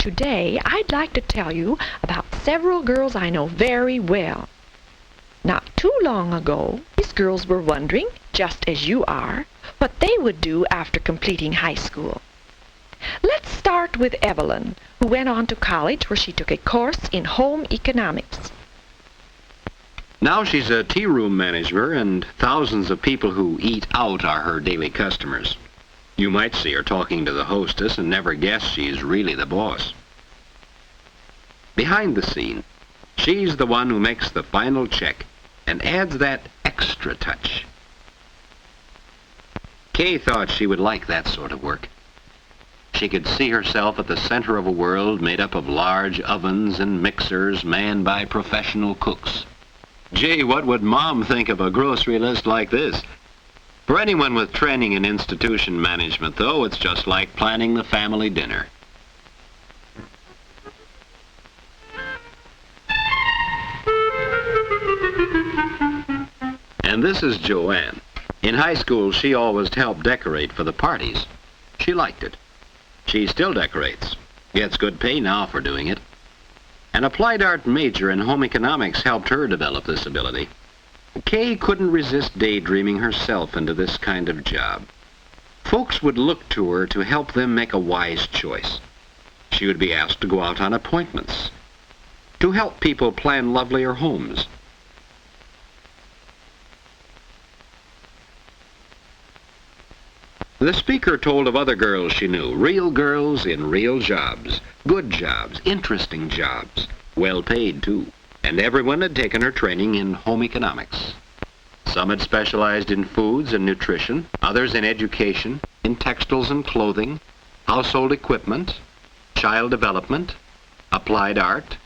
Today, I'd like to tell you about several girls I know very well. Not too long ago, these girls were wondering, just as you are, what they would do after completing high school. Let's start with Evelyn, who went on to college where she took a course in home economics. Now she's a tea room manager, and thousands of people who eat out are her daily customers. You might see her talking to the hostess and never guess she's really the boss. Behind the scene, she's the one who makes the final check and adds that extra touch. Kay thought she would like that sort of work. She could see herself at the center of a world made up of large ovens and mixers manned by professional cooks. Gee, what would Mom think of a grocery list like this? For anyone with training in institution management, though, it's just like planning the family dinner. And this is Joanne. In high school, she always helped decorate for the parties. She liked it. She still decorates. Gets good pay now for doing it. An applied art major in home economics helped her develop this ability. Kay couldn't resist daydreaming herself into this kind of job. Folks would look to her to help them make a wise choice. She would be asked to go out on appointments, to help people plan lovelier homes. The speaker told of other girls she knew, real girls in real jobs, good jobs, interesting jobs, well paid too. And everyone had taken her training in home economics. Some had specialized in foods and nutrition, others in education, in textiles and clothing, household equipment, child development, applied art,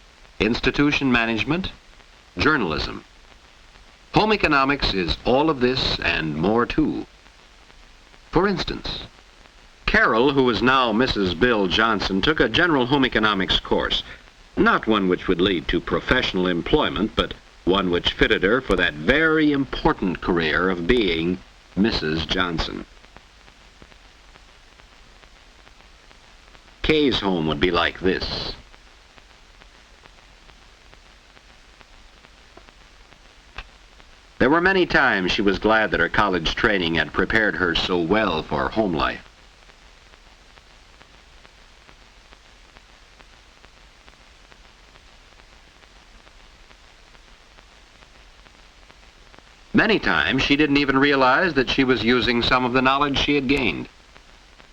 institution management, journalism. Home economics is all of this and more too. For instance, Carol, who is now Mrs. Bill Johnson, took a general home economics course. Not one which would lead to professional employment, but one which fitted her for that very important career of being Mrs. Johnson. Kay's home would be like this. There were many times she was glad that her college training had prepared her so well for home life. Many times she didn't even realize that she was using some of the knowledge she had gained,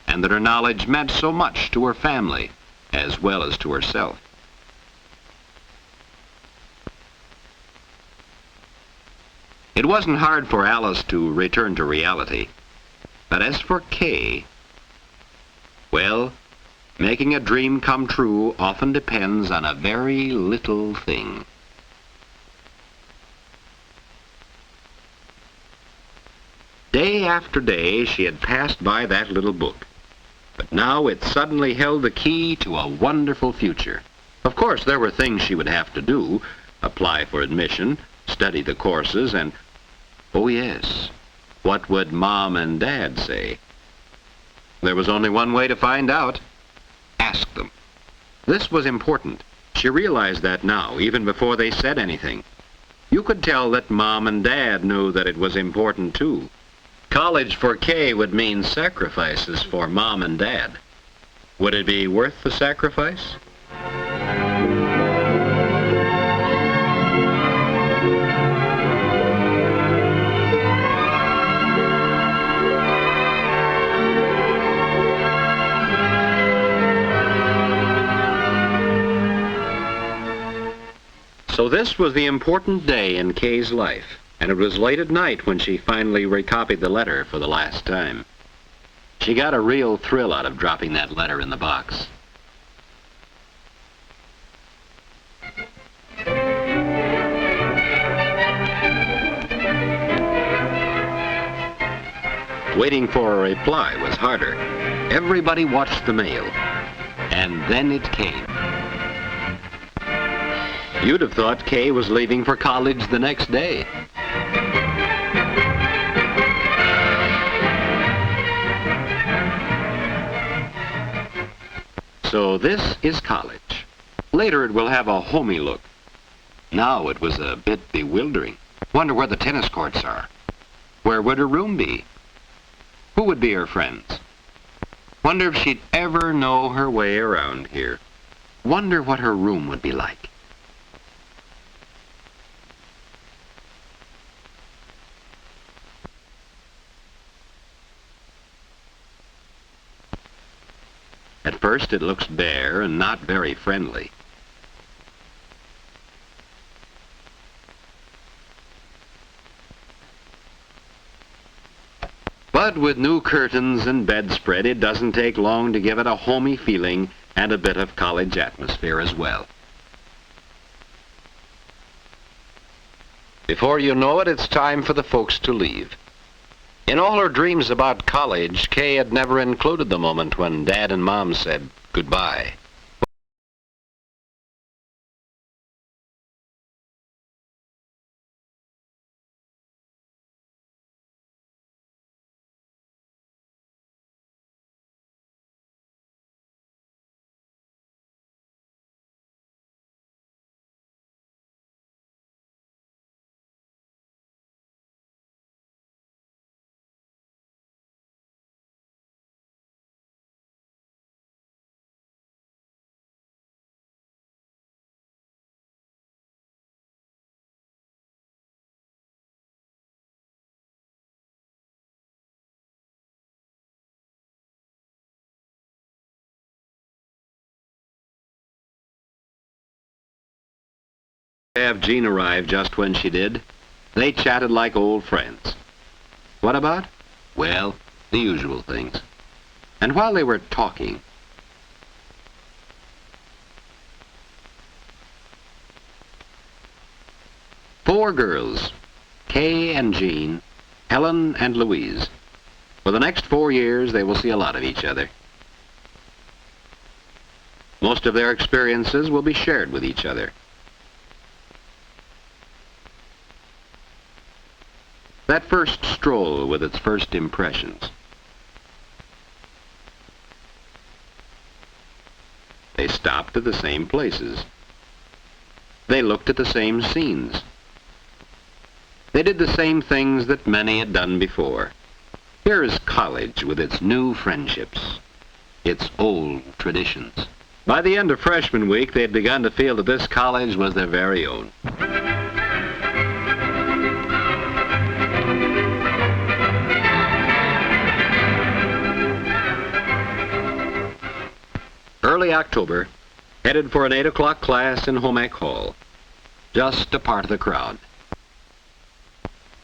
and that her knowledge meant so much to her family as well as to herself. It wasn't hard for Alice to return to reality, but as for Kay, well, making a dream come true often depends on a very little thing. Day after day, she had passed by that little book, but now it suddenly held the key to a wonderful future. Of course, there were things she would have to do, apply for admission, study the courses, and, oh yes, what would Mom and Dad say? There was only one way to find out. Ask them. This was important. She realized that now, even before they said anything. You could tell that Mom and Dad knew that it was important too. College for Kay would mean sacrifices for Mom and Dad. Would it be worth the sacrifice? So this was the important day in Kay's life, and it was late at night when she finally recopied the letter for the last time. She got a real thrill out of dropping that letter in the box. Waiting for a reply was harder. Everybody watched the mail, and then it came. You'd have thought Kay was leaving for college the next day. So this is college. Later it will have a homey look. Now it was a bit bewildering. Wonder where the tennis courts are. Where would her room be? Who would be her friends? Wonder if she'd ever know her way around here. Wonder what her room would be like. At first it looks bare and not very friendly. But with new curtains and bedspread, it doesn't take long to give it a homey feeling and a bit of college atmosphere as well. Before you know it, it's time for the folks to leave. In all her dreams about college, Kay had never included the moment when Dad and Mom said goodbye. Have Jean arrive just when she did. They chatted like old friends. What about? Well, the usual things. And while they were talking, four girls, Kay and Jean, Helen and Louise. For the next 4 years, they will see a lot of each other. Most of their experiences will be shared with each other. That first stroll with its first impressions. They stopped at the same places. They looked at the same scenes. They did the same things that many had done before. Here is college with its new friendships, its old traditions. By the end of freshman week, they had begun to feel that this college was their very own. Early October, headed for an 8 o'clock class in Home Ec Hall, just a part of the crowd.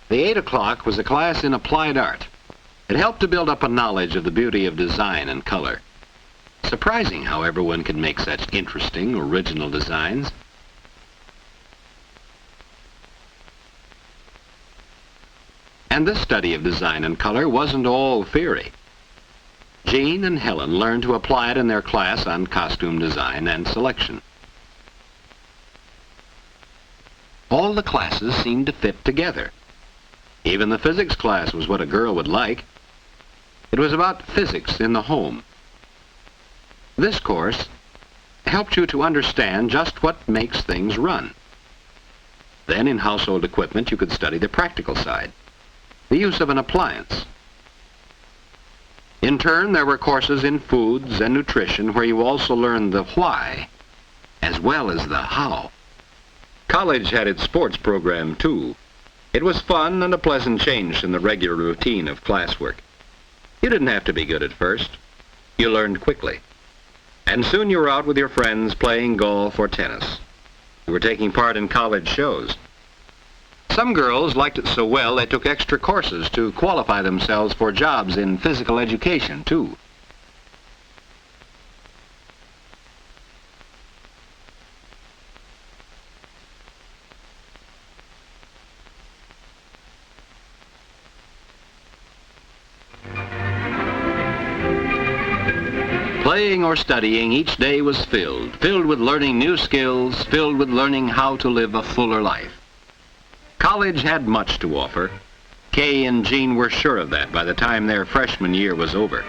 The 8 o'clock was a class in applied art. It helped to build up a knowledge of the beauty of design and color. Surprising how everyone can make such interesting, original designs. And this study of design and color wasn't all theory. Jean and Helen learned to apply it in their class on costume design and selection. All the classes seemed to fit together. Even the physics class was what a girl would like. It was about physics in the home. This course helped you to understand just what makes things run. Then in household equipment you could study the practical side, the use of an appliance. In turn, there were courses in foods and nutrition where you also learned the why as well as the how. College had its sports program too. It was fun and a pleasant change from the regular routine of classwork. You didn't have to be good at first. You learned quickly. And soon you were out with your friends playing golf or tennis. You were taking part in college shows. Some girls liked it so well they took extra courses to qualify themselves for jobs in physical education, too. Playing or studying, each day was filled with learning new skills, filled with learning how to live a fuller life. College had much to offer. Kay and Jean were sure of that by the time their freshman year was over.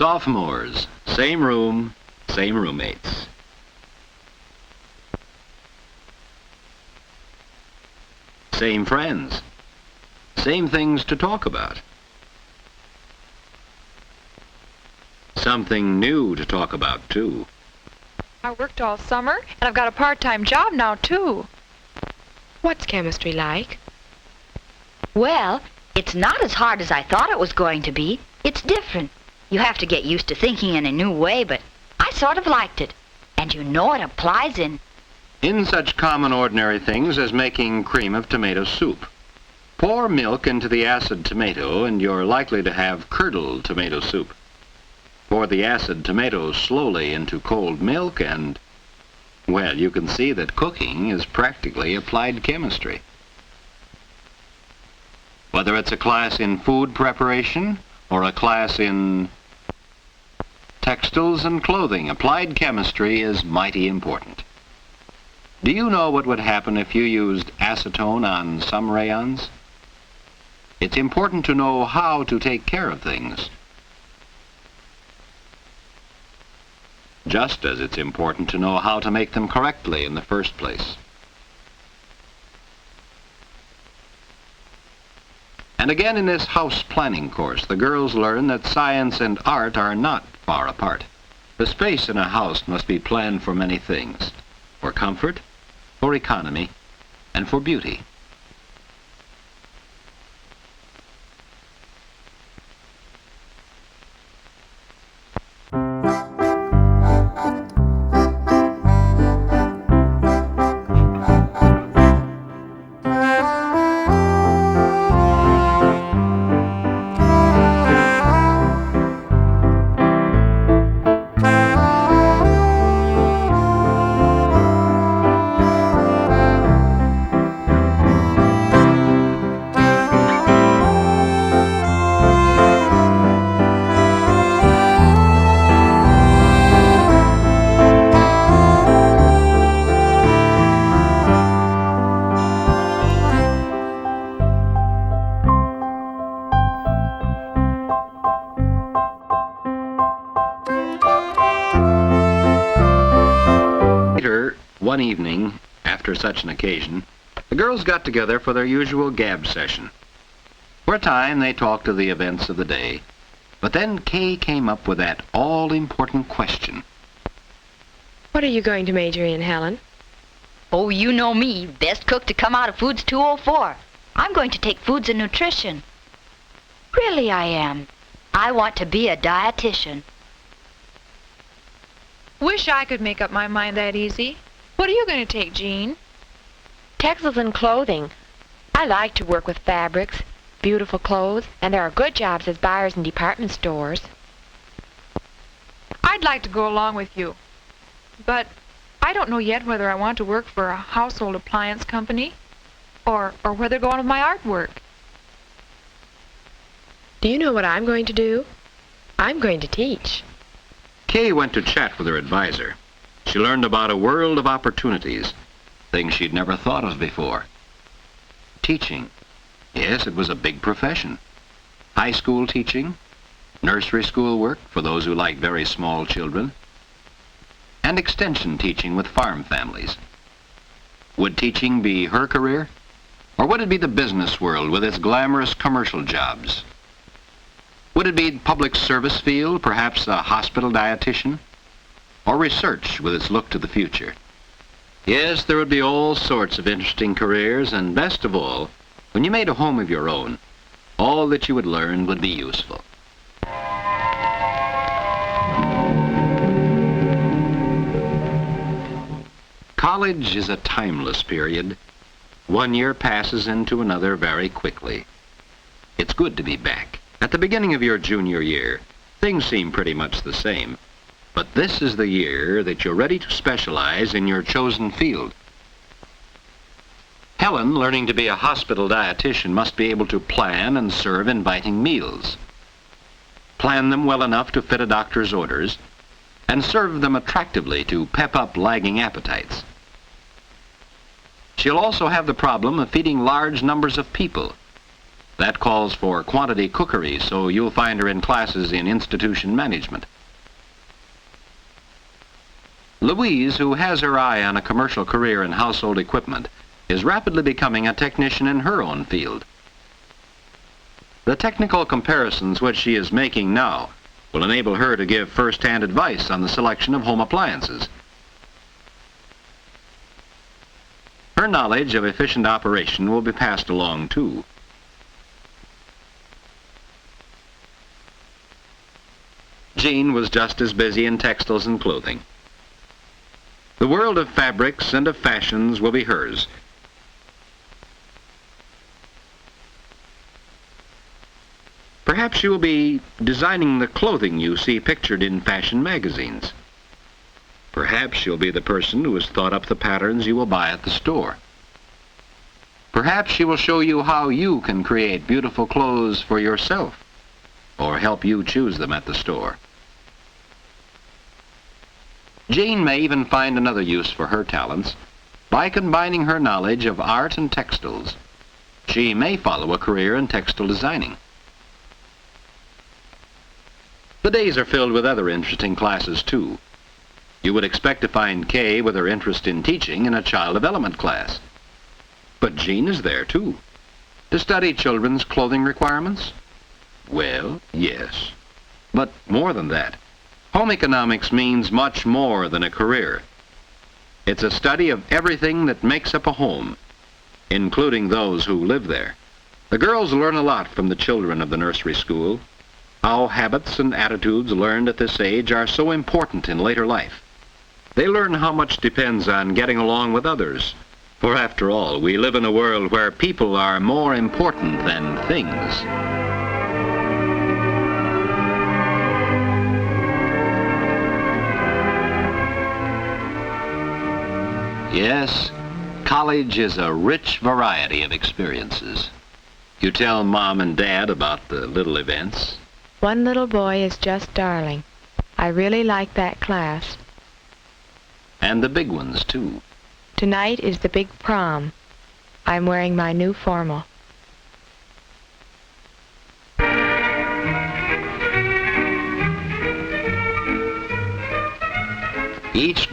Sophomores, same room, same roommates. Same friends, same things to talk about. Something new to talk about, too. I worked all summer, and I've got a part-time job now, too. What's chemistry like? Well, it's not as hard as I thought it was going to be. It's different. You have to get used to thinking in a new way, but I sort of liked it. And you know it applies In such common ordinary things as making cream of tomato soup. Pour milk into the acid tomato and you're likely to have curdled tomato soup. Pour the acid tomatoes slowly into cold milk and, well, you can see that cooking is practically applied chemistry. Whether it's a class in food preparation or a class in textiles and clothing, applied chemistry is mighty important. Do you know what would happen if you used acetone on some rayons? It's important to know how to take care of things. Just as it's important to know how to make them correctly in the first place. And again in this house planning course, the girls learn that science and art are not far apart. The space in a house must be planned for many things. For comfort, for economy, and for beauty. Later, one evening, after such an occasion, the girls got together for their usual gab session. For a time, they talked of the events of the day, but then Kay came up with that all-important question. What are you going to major in, Helen? Oh, you know me, best cook to come out of Foods 204. I'm going to take foods and nutrition. Really, I am. I want to be a dietitian. Wish I could make up my mind that easy. What are you going to take, Jean? Textiles and clothing. I like to work with fabrics, beautiful clothes, and there are good jobs as buyers in department stores. I'd like to go along with you, but I don't know yet whether I want to work for a household appliance company or whether to go on with my artwork. Do you know what I'm going to do? I'm going to teach. Kay went to chat with her advisor. She learned about a world of opportunities, things she'd never thought of before. Teaching. Yes, it was a big profession. High school teaching, nursery school work for those who like very small children, and extension teaching with farm families. Would teaching be her career? Or would it be the business world with its glamorous commercial jobs? Would it be the public service field, perhaps a hospital dietitian? Or research with its look to the future? Yes, there would be all sorts of interesting careers, and best of all, when you made a home of your own, all that you would learn would be useful. College is a timeless period. One year passes into another very quickly. It's good to be back. At the beginning of your junior year, things seem pretty much the same. But this is the year that you're ready to specialize in your chosen field. Helen, learning to be a hospital dietitian, must be able to plan and serve inviting meals. Plan them well enough to fit a doctor's orders, and serve them attractively to pep up lagging appetites. She'll also have the problem of feeding large numbers of people. That calls for quantity cookery, so you'll find her in classes in institution management. Louise, who has her eye on a commercial career in household equipment, is rapidly becoming a technician in her own field. The technical comparisons which she is making now will enable her to give first-hand advice on the selection of home appliances. Her knowledge of efficient operation will be passed along too. Jean was just as busy in textiles and clothing. The world of fabrics and of fashions will be hers. Perhaps she will be designing the clothing you see pictured in fashion magazines. Perhaps she'll be the person who has thought up the patterns you will buy at the store. Perhaps she will show you how you can create beautiful clothes for yourself, or help you choose them at the store. Jean may even find another use for her talents by combining her knowledge of art and textiles. She may follow a career in textile designing. The days are filled with other interesting classes too. You would expect to find Kay with her interest in teaching in a child development class. But Jean is there too. To study children's clothing requirements? Well, yes. But more than that. Home economics means much more than a career. It's a study of everything that makes up a home, including those who live there. The girls learn a lot from the children of the nursery school. How habits and attitudes learned at this age are so important in later life. They learn how much depends on getting along with others. For after all, we live in a world where people are more important than things. Yes, college is a rich variety of experiences. You tell Mom and Dad about the little events. One little boy is just darling. I really like that class. And the big ones, too. Tonight is the big prom. I'm wearing my new formal. Each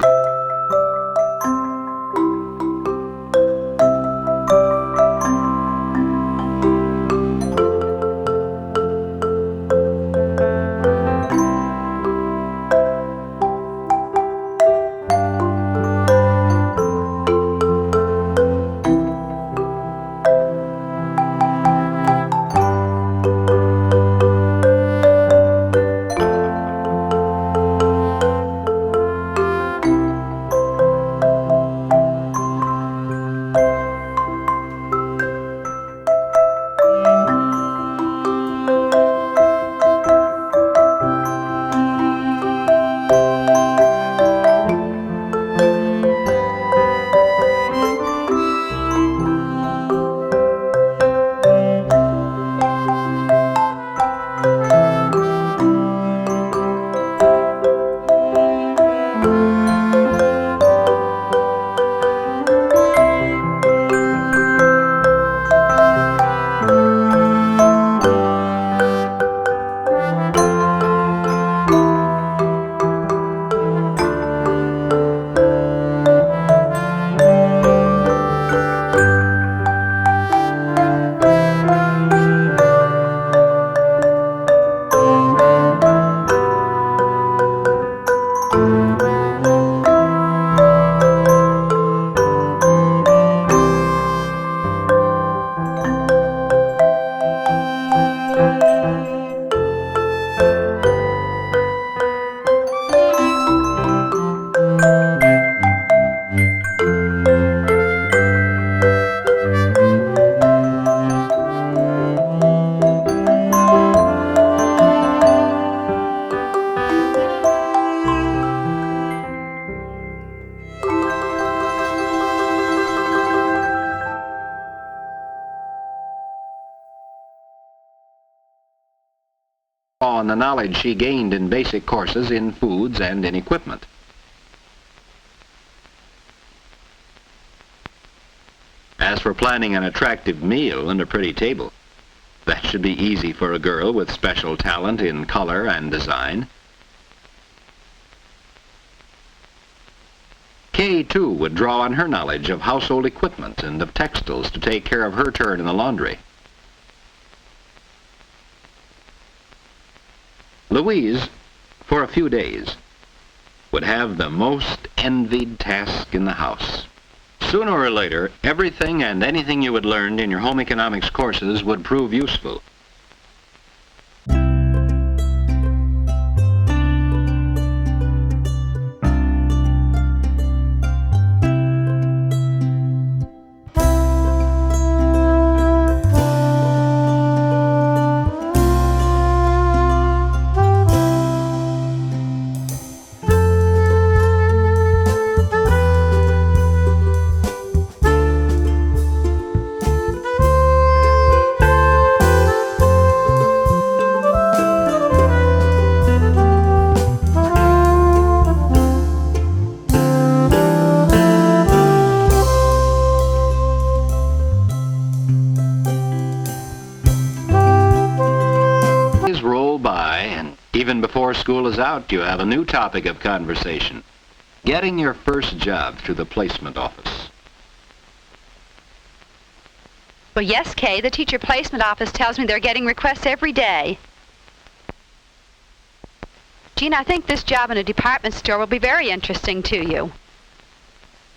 on the knowledge she gained in basic courses in foods and in equipment. As for planning an attractive meal and a pretty table, That should be easy for a girl with special talent in color and design. Kay, too, would draw on her knowledge of household equipment and of textiles to take care of her turn in the laundry. Louise, for a few days, would have the most envied task in the house. Sooner or later, everything and anything you had learned in your home economics courses would prove useful. Roll by, and even before school is out, you have a new topic of conversation: getting your first job through the placement office. Well, yes, Kay, the teacher placement office tells me they're getting requests every day. Jean, I think this job in a department store will be very interesting to you.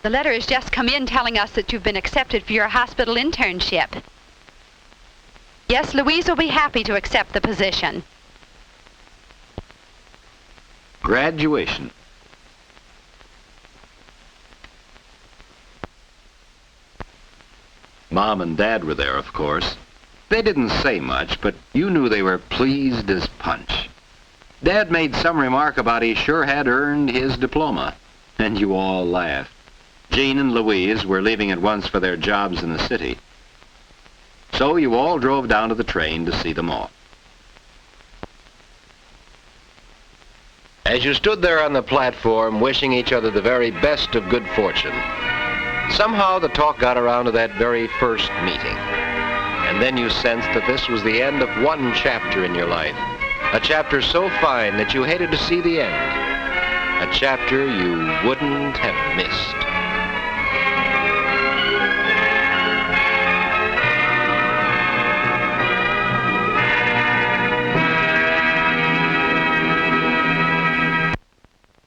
The letter has just come in telling us that you've been accepted for your hospital internship. Yes, Louise will be happy to accept the position. Graduation. Mom and Dad were there, of course. They didn't say much, but you knew they were pleased as punch. Dad made some remark about he sure had earned his diploma, and you all laughed. Jean and Louise were leaving at once for their jobs in the city. So you all drove down to the train to see them off. As you stood there on the platform wishing each other the very best of good fortune, somehow the talk got around to that very first meeting. And then you sensed that this was the end of one chapter in your life. A chapter so fine that you hated to see the end. A chapter you wouldn't have missed.